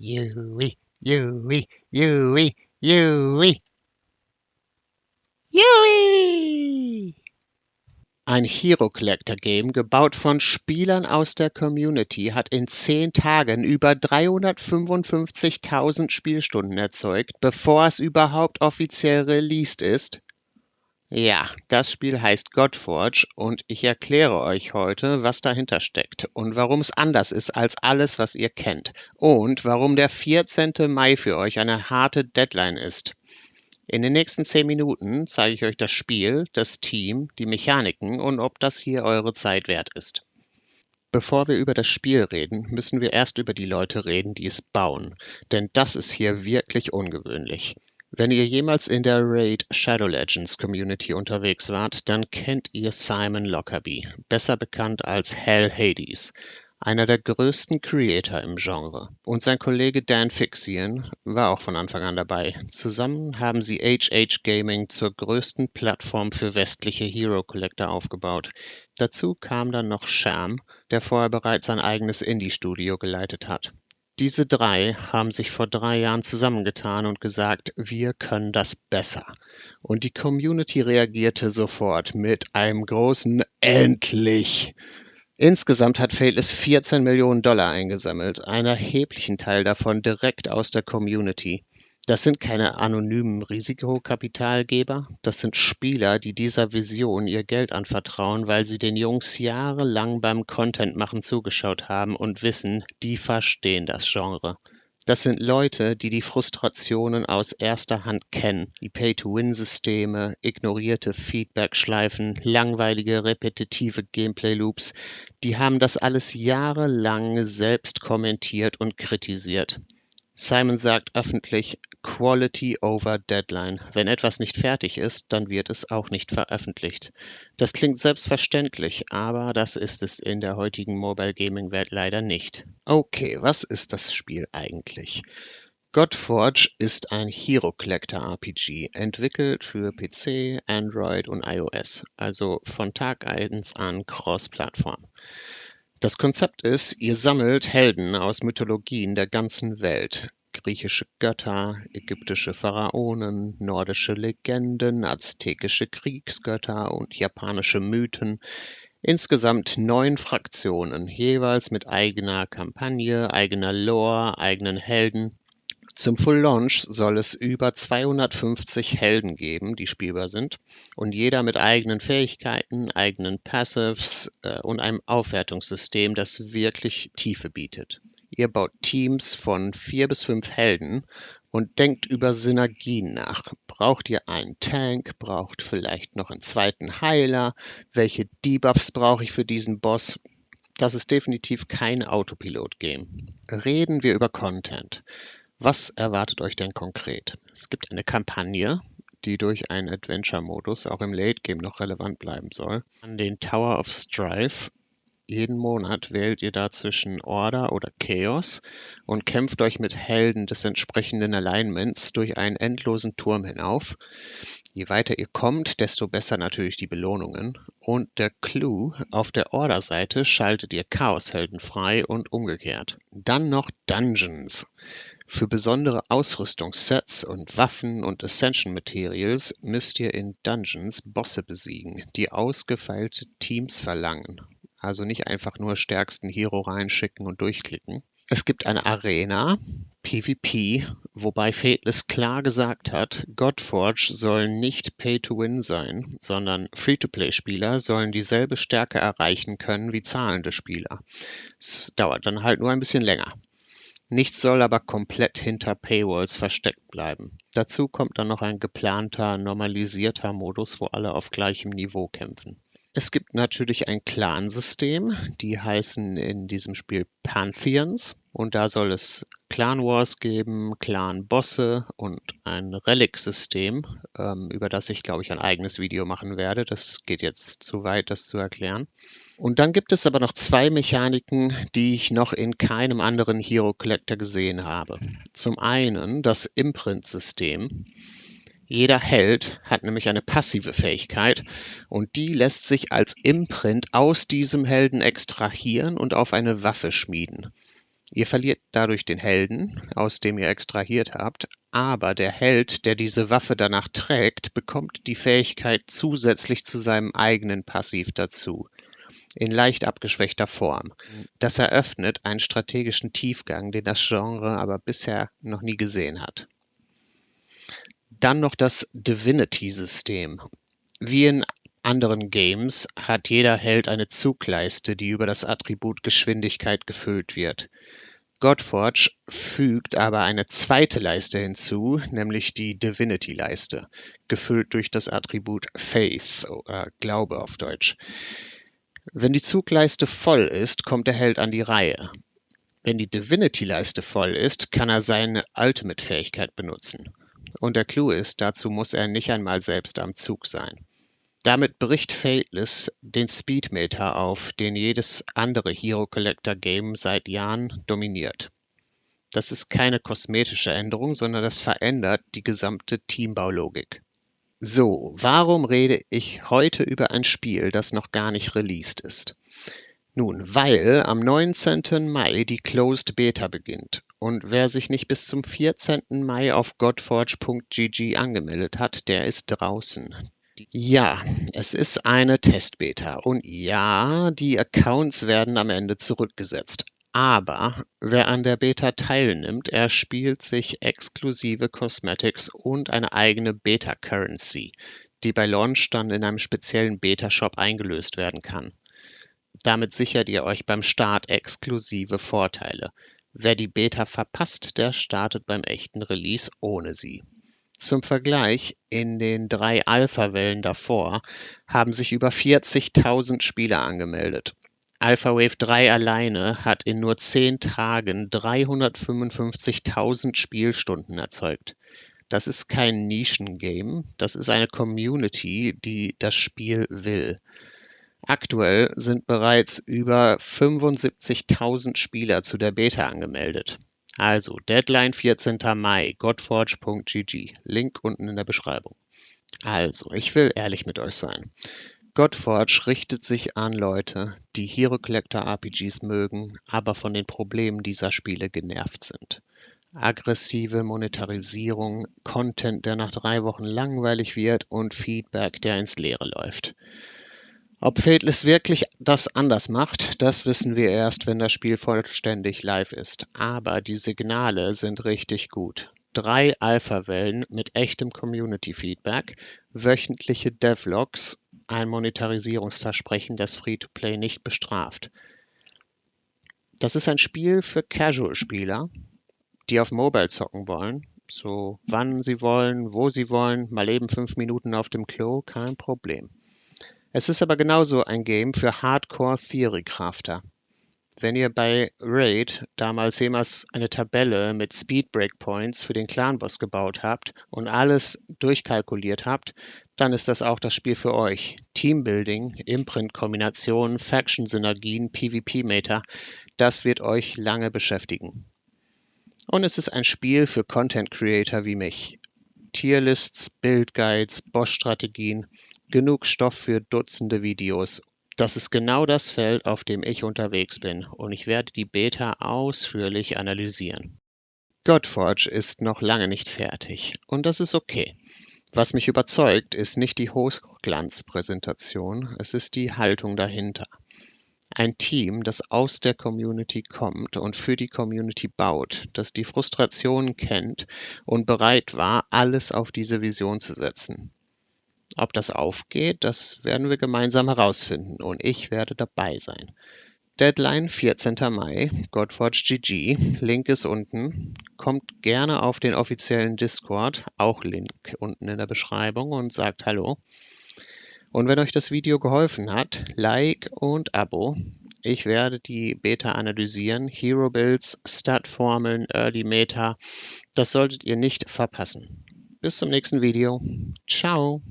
Yui, Yui, Yui, Yui, Yui! Ein Hero Collector Game, gebaut von Spielern aus der Community, hat in 10 Tagen über 355.000 Spielstunden erzeugt, bevor es überhaupt offiziell released ist. Ja, das Spiel heißt Godforge und ich erkläre euch heute, was dahinter steckt und warum es anders ist als alles, was ihr kennt und warum der 14. Mai für euch eine harte Deadline ist. In den nächsten 10 Minuten zeige ich euch das Spiel, das Team, die Mechaniken und ob das hier eure Zeit wert ist. Bevor wir über das Spiel reden, müssen wir erst über die Leute reden, die es bauen, denn das ist hier wirklich ungewöhnlich. Wenn ihr jemals in der Raid Shadow Legends Community unterwegs wart, dann kennt ihr Simon Lockerbie, besser bekannt als Hell Hades, einer der größten Creator im Genre. Und sein Kollege Dan Fixian war auch von Anfang an dabei. Zusammen haben sie HH Gaming zur größten Plattform für westliche Hero Collector aufgebaut. Dazu kam dann noch Sham, der vorher bereits sein eigenes Indie-Studio geleitet hat. Diese drei haben sich vor 3 Jahren zusammengetan und gesagt, wir können das besser. Und die Community reagierte sofort mit einem großen Endlich! Insgesamt hat Fateless 14 Millionen Dollar eingesammelt, einen erheblichen Teil davon direkt aus der Community. Das sind keine anonymen Risikokapitalgeber, das sind Spieler, die dieser Vision ihr Geld anvertrauen, weil sie den Jungs jahrelang beim Content-Machen zugeschaut haben und wissen, die verstehen das Genre. Das sind Leute, die die Frustrationen aus erster Hand kennen, die Pay-to-Win-Systeme, ignorierte Feedback-Schleifen, langweilige, repetitive Gameplay-Loops, die haben das alles jahrelang selbst kommentiert und kritisiert. Simon sagt öffentlich Quality over Deadline. Wenn etwas nicht fertig ist, dann wird es auch nicht veröffentlicht. Das klingt selbstverständlich, aber das ist es in der heutigen Mobile Gaming Welt leider nicht. Okay, was ist das Spiel eigentlich? Godforge ist ein Hero Collector RPG, entwickelt für PC, Android und iOS, also von Tag 1 an Cross-Plattform. Das Konzept ist, ihr sammelt Helden aus Mythologien der ganzen Welt. Griechische Götter, ägyptische Pharaonen, nordische Legenden, aztekische Kriegsgötter und japanische Mythen. Insgesamt 9 Fraktionen, jeweils mit eigener Kampagne, eigener Lore, eigenen Helden. Zum Full Launch soll es über 250 Helden geben, die spielbar sind, und jeder mit eigenen Fähigkeiten, eigenen Passives und einem Aufwertungssystem, das wirklich Tiefe bietet. Ihr baut Teams von 4 bis 5 Helden und denkt über Synergien nach. Braucht ihr einen Tank? Braucht vielleicht noch einen zweiten Heiler? Welche Debuffs brauche ich für diesen Boss? Das ist definitiv kein Autopilot-Game. Reden wir über Content. Was erwartet euch denn konkret? Es gibt eine Kampagne, die durch einen Adventure-Modus auch im Late-Game noch relevant bleiben soll. An den Tower of Strife. Jeden Monat wählt ihr da zwischen Order oder Chaos und kämpft euch mit Helden des entsprechenden Alignments durch einen endlosen Turm hinauf. Je weiter ihr kommt, desto besser natürlich die Belohnungen. Und der Clou, auf der Order-Seite schaltet ihr Chaoshelden frei und umgekehrt. Dann noch Dungeons. Für besondere Ausrüstungssets und Waffen und Ascension Materials müsst ihr in Dungeons Bosse besiegen, die ausgefeilte Teams verlangen. Also nicht einfach nur stärksten Hero reinschicken und durchklicken. Es gibt eine Arena, PvP, wobei Fateless klar gesagt hat, Godforge soll nicht Pay-to-Win sein, sondern Free-to-Play-Spieler sollen dieselbe Stärke erreichen können wie zahlende Spieler. Es dauert dann halt nur ein bisschen länger. Nichts soll aber komplett hinter Paywalls versteckt bleiben. Dazu kommt dann noch ein geplanter, normalisierter Modus, wo alle auf gleichem Niveau kämpfen. Es gibt natürlich ein Clan-System, die heißen in diesem Spiel Pantheons. Und da soll es Clan Wars geben, Clan-Bosse und ein Relic-System, über das ich, glaube ich, ein eigenes Video machen werde. Das geht jetzt zu weit, das zu erklären. Und dann gibt es aber noch 2 Mechaniken, die ich noch in keinem anderen Hero Collector gesehen habe. Zum einen das Imprint-System. Jeder Held hat nämlich eine passive Fähigkeit und die lässt sich als Imprint aus diesem Helden extrahieren und auf eine Waffe schmieden. Ihr verliert dadurch den Helden, aus dem ihr extrahiert habt, aber der Held, der diese Waffe danach trägt, bekommt die Fähigkeit zusätzlich zu seinem eigenen Passiv dazu, in leicht abgeschwächter Form. Das eröffnet einen strategischen Tiefgang, den das Genre aber bisher noch nie gesehen hat. Dann noch das Divinity-System. Wie in anderen Games hat jeder Held eine Zugleiste, die über das Attribut Geschwindigkeit gefüllt wird. Godforge fügt aber eine zweite Leiste hinzu, nämlich die Divinity-Leiste, gefüllt durch das Attribut Faith oder Glaube auf Deutsch. Wenn die Zugleiste voll ist, kommt der Held an die Reihe. Wenn die Divinity-Leiste voll ist, kann er seine Ultimate-Fähigkeit benutzen. Und der Clou ist, dazu muss er nicht einmal selbst am Zug sein. Damit bricht Fateless den Speedmeter auf, den jedes andere Hero Collector Game seit Jahren dominiert. Das ist keine kosmetische Änderung, sondern das verändert die gesamte Teambaulogik. So, warum rede ich heute über ein Spiel, das noch gar nicht released ist? Nun, weil am 19. Mai die Closed Beta beginnt und wer sich nicht bis zum 14. Mai auf godforge.gg angemeldet hat, der ist draußen. Ja, es ist eine Testbeta und ja, die Accounts werden am Ende zurückgesetzt. Aber wer an der Beta teilnimmt, erspielt sich exklusive Cosmetics und eine eigene Beta-Currency, die bei Launch dann in einem speziellen Beta-Shop eingelöst werden kann. Damit sichert ihr euch beim Start exklusive Vorteile. Wer die Beta verpasst, der startet beim echten Release ohne sie. Zum Vergleich, in den 3 Alpha-Wellen davor haben sich über 40.000 Spieler angemeldet. AlphaWave 3 alleine hat in nur 10 Tagen 355.000 Spielstunden erzeugt. Das ist kein Nischengame, das ist eine Community, die das Spiel will. Aktuell sind bereits über 75.000 Spieler zu der Beta angemeldet. Also, Deadline 14. Mai, godforge.gg, Link unten in der Beschreibung. Also, ich will ehrlich mit euch sein. Godforge richtet sich an Leute, die Hero Collector RPGs mögen, aber von den Problemen dieser Spiele genervt sind. Aggressive Monetarisierung, Content, der nach 3 Wochen langweilig wird und Feedback, der ins Leere läuft. Ob Fateless wirklich das anders macht, das wissen wir erst, wenn das Spiel vollständig live ist. Aber die Signale sind richtig gut. 3 Alpha-Wellen mit echtem Community-Feedback, wöchentliche Devlogs, ein Monetarisierungsversprechen, das Free-to-Play nicht bestraft. Das ist ein Spiel für Casual-Spieler, die auf Mobile zocken wollen. So wann sie wollen, wo sie wollen, mal eben 5 Minuten auf dem Klo, kein Problem. Es ist aber genauso ein Game für Hardcore-Theory-Crafter. Wenn ihr bei Raid damals jemals eine Tabelle mit Speed Breakpoints für den Clan-Boss gebaut habt und alles durchkalkuliert habt, dann ist das auch das Spiel für euch. Teambuilding, Imprint-Kombinationen, Faction-Synergien, PvP-Meter, das wird euch lange beschäftigen. Und es ist ein Spiel für Content-Creator wie mich. Tierlists, Build-Guides, Boss-Strategien, genug Stoff für Dutzende Videos. Das ist genau das Feld, auf dem ich unterwegs bin und ich werde die Beta ausführlich analysieren. Godforge ist noch lange nicht fertig und das ist okay. Was mich überzeugt, ist nicht die Hochglanzpräsentation, es ist die Haltung dahinter. Ein Team, das aus der Community kommt und für die Community baut, das die Frustrationen kennt und bereit war, alles auf diese Vision zu setzen. Ob das aufgeht, das werden wir gemeinsam herausfinden und ich werde dabei sein. Deadline 14. Mai, godforge.gg, Link ist unten. Kommt gerne auf den offiziellen Discord, auch Link unten in der Beschreibung und sagt Hallo. Und wenn euch das Video geholfen hat, Like und Abo. Ich werde die Beta analysieren, Hero Builds, Stat-Formeln, Early Meta. Das solltet ihr nicht verpassen. Bis zum nächsten Video. Ciao.